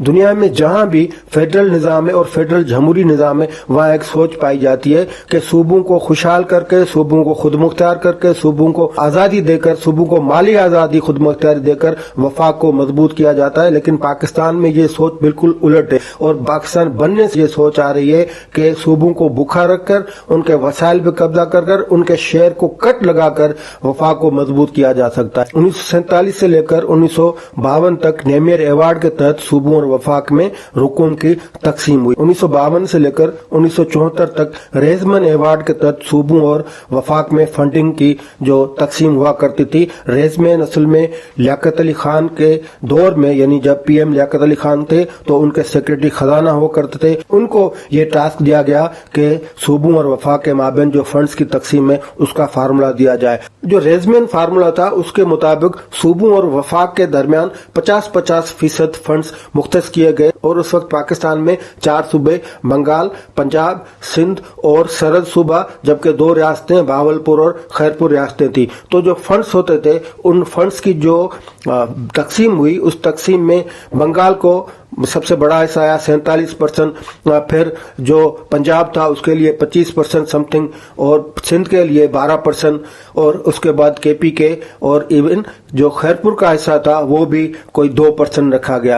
دنیا میں جہاں بھی فیڈرل نظام ہے اور فیڈرل جمہوری نظام ہے وہاں ایک سوچ پائی جاتی ہے کہ صوبوں کو خوشحال کر کے، صوبوں کو خود مختار کر کے، صوبوں کو آزادی دے کر، صوبوں کو مالی آزادی خود مختاری دے کر وفاق کو مضبوط کیا جاتا ہے۔ لیکن پاکستان میں یہ سوچ بالکل الٹ ہے، اور پاکستان بننے سے یہ سوچ آ رہی ہے کہ صوبوں کو بھوکا رکھ کر، ان کے وسائل پہ قبضہ کر کر، ان کے شہر کو کٹ لگا کر وفاق کو مضبوط کیا جا سکتا ہے۔ 1947 سے لے کر 1952 تک نیمیر ایوارڈ کے تحت صوبوں اور وفاق میں رکن کی تقسیم ہوئی۔ 1952 سے لے کر 1974 تک ریزمن ایوارڈ کے تحت صوبوں اور وفاق میں فنڈنگ کی جو تقسیم ہوا کرتی تھی۔ ریزمن اصل میں لیاقت علی خان کے دور میں، یعنی جب پی ایم لیاقت علی خان تھے تو ان کے سیکرٹری خزانہ ہوا کرتے تھے، ان کو یہ ٹاسک دیا گیا کہ صوبوں اور وفاق کے مابین جو فنڈز کی تقسیم ہے اس کا فارمولا دیا جائے۔ جو ریزمن فارمولا تھا اس کے مطابق صوبوں اور وفاق کے درمیان 50-50% فنڈز مختص کیے گئے، اور اس وقت پاکستان میں 4 صوبے بنگال، پنجاب، سندھ اور سرحد صوبہ، جبکہ 2 ریاستیں بہاولپور اور خیرپور ریاستیں تھیں۔ تو جو فنڈز ہوتے تھے ان فنڈز کی جو تقسیم ہوئی، اس تقسیم میں بنگال کو سب سے بڑا حصہ آیا 47%، پھر جو پنجاب تھا اس کے لیے 25% سم تھنگ، اور سندھ کے لیے 12%، اور اس کے بعد کے پی کے، اور ایون جو خیرپور کا حصہ تھا وہ بھی کوئی 2% رکھا گیا۔